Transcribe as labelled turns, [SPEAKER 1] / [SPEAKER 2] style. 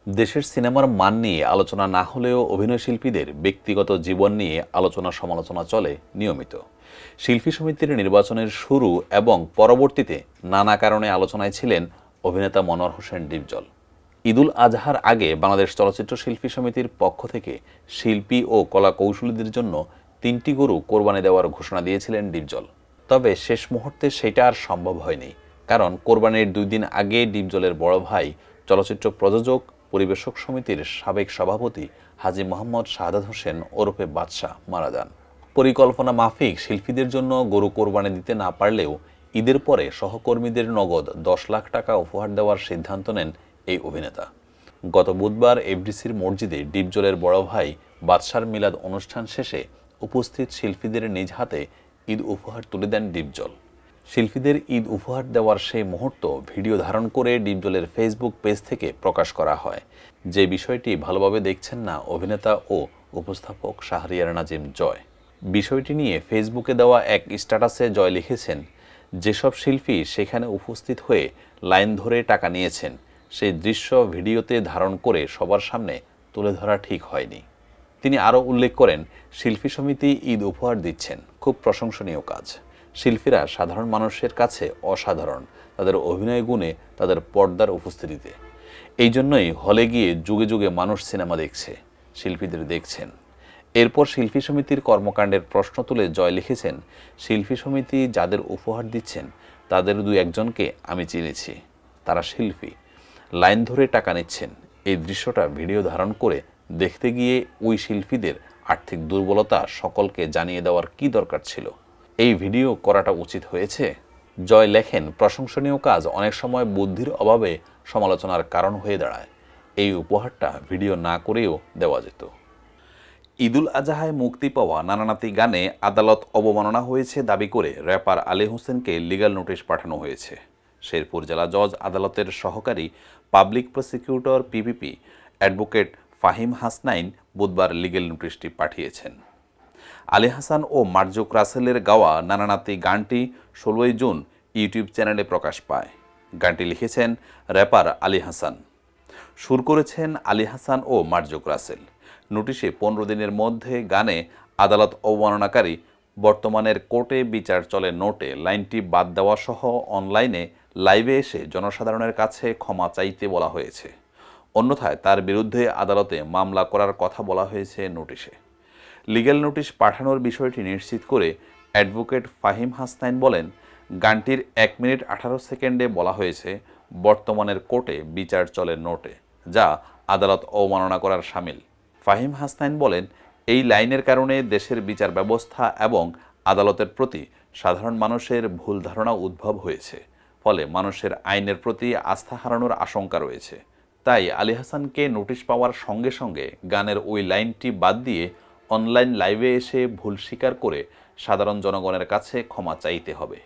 [SPEAKER 1] দেশের সিনেমার মান নিয়ে আলোচনা না হলেও অভিনয়শিল্পীদের ব্যক্তিগত জীবন নিয়ে আলোচনা সমালোচনা চলে নিয়মিত। শিল্পী সমিতির নির্বাচনের শুরু এবং পরবর্তীতে নানা কারণে আলোচনায় ছিলেন অভিনেতা মনোয়ার হোসেন ডিপজল। ঈদুল আজহার আগে বাংলাদেশ চলচ্চিত্র শিল্পী সমিতির পক্ষ থেকে শিল্পী ও কলা কৌশলীদের জন্য ৩টি গরু কোরবানি দেওয়ার ঘোষণা দিয়েছিলেন ডিপজল। তবে শেষ মুহূর্তে সেটা আর সম্ভব হয়নি, কারণ কোরবানির ২ দিন আগে ডিপজলের বড় ভাই চলচ্চিত্র প্রযোজক পরিবেশক সমিতির সাবেক সভাপতি হাজী মোহাম্মদ শাহাদাত হোসেন ওরফে বাদশাহ মারা যান। পরিকল্পনা মাফিক শিল্পীদের জন্য গরু কোরবানি দিতে না পারলেও ঈদের পরে সহকর্মীদের নগদ ১০ লাখ টাকা উপহার দেওয়ার সিদ্ধান্ত নেন এই অভিনেতা। গত বুধবার এফডিসির মসজিদে ডিপজলের বড় ভাই বাদশার মিলাদ অনুষ্ঠান শেষে উপস্থিত শিল্পীদের নিজ হাতে ঈদ উপহার তুলে দেন ডিপজল। শিল্পীদের ঈদ উপহার দেওয়ার সেই মুহূর্ত ভিডিও ধারণ করে ডিপজলের ফেসবুক পেজ থেকে প্রকাশ করা হয়। যে বিষয়টি ভালোভাবে দেখছেন না অভিনেতা ও উপস্থাপক শাহরিয়ার নাজিম জয়। বিষয়টি নিয়ে ফেসবুকে দেওয়া এক স্ট্যাটাসে জয় লিখেছেন, যেসব শিল্পী সেখানে উপস্থিত হয়ে লাইন ধরে টাকা নিয়েছেন, সেই দৃশ্য ভিডিওতে ধারণ করে সবার সামনে তুলে ধরা ঠিক হয়নি। তিনি আরও উল্লেখ করেন, শিল্পী সমিতি ঈদ উপহার দিচ্ছেন, খুব প্রশংসনীয় কাজ। শিল্পীরা সাধারণ মানুষের কাছে অসাধারণ, তাদের অভিনয় গুণে, তাদের পর্দার উপস্থিতিতে। এই জন্যই হলে গিয়ে যুগে যুগে মানুষ সিনেমা দেখছে, শিল্পীদের দেখছেন। এরপর শিল্পী সমিতির কর্মকাণ্ডের প্রশ্ন তুলে জয় লিখেছেন, শিল্পী সমিতি যাদের উপহার দিচ্ছেন তাদের ২-১জনকে আমি চিনেছি, তারা শিল্পী, লাইন ধরে টাকা নিচ্ছেন। এই দৃশ্যটা ভিডিও ধারণ করে দেখতে গিয়ে ওই শিল্পীদের আর্থিক দুর্বলতা সকলকে জানিয়ে দেওয়ার কি দরকার ছিল? এই ভিডিও করাটা উচিত হয়েছে? জয় লেখেন, প্রশংসনীয় কাজ অনেক সময় বুদ্ধির অভাবে সমালোচনার কারণ হয়ে দাঁড়ায়। এই উপহারটা ভিডিও না করেও দেওয়া যেত। ঈদুল আজহায় মুক্তি পাওয়া নানানাতি গানে আদালত অবমাননা হয়েছে দাবি করে র্যাপার আলী হোসেনকে লিগ্যাল নোটিশ পাঠানো হয়েছে। শেরপুর জেলা জজ আদালতের সহকারী public prosecutor PPP advocate Fahim Hasnain বুধবার লিগ্যাল নোটিশটি পাঠিয়েছেন। আলী হাসান ও মার্জুক রাসেলের গাওয়া নানানাতি গানটি ১৬ই জুন ইউটিউব চ্যানেলে প্রকাশ পায়। গানটি লিখেছেন র্যাপার আলী হাসান, সুর করেছেন আলী হাসান ও মার্জুক রাসেল। নোটিশে ১৫ দিনের মধ্যে গানে আদালত অবমাননাকারী বর্তমানের কোর্টে বিচার চলে নোটে লাইনটি বাদ দেওয়া সহ অনলাইনে লাইভে এসে জনসাধারণের কাছে ক্ষমা চাইতে বলা হয়েছে। অন্যথায় তার বিরুদ্ধে আদালতে মামলা করার কথা বলা হয়েছে নোটিশে। লিগ্যাল নোটিশ পাঠানোর বিষয়টি নিশ্চিত করে অ্যাডভোকেট ফাহিম হাসনাইন বলেন, গানটির ১ মিনিট ১৮ সেকেন্ডে বলা হয়েছে বর্তমানের কোর্টে বিচার চলে নোটে, যা আদালত অবমাননা করার শামিল। ফাহিম হাসনাইন বলেন, এই লাইনের কারণে দেশের বিচার ব্যবস্থা এবং আদালতের প্রতি সাধারণ মানুষের ভুল ধারণা উদ্ভব হয়েছে, ফলে মানুষের আইনের প্রতি আস্থা হারানোর আশঙ্কা রয়েছে। তাই আলী হাসানকে নোটিশ পাওয়ার সঙ্গে সঙ্গে গানের ওই লাইনটি বাদ দিয়ে অনলাইন লাইভে এসে ভুল স্বীকার করে সাধারণ জনগণের কাছে ক্ষমা চাইতে হবে।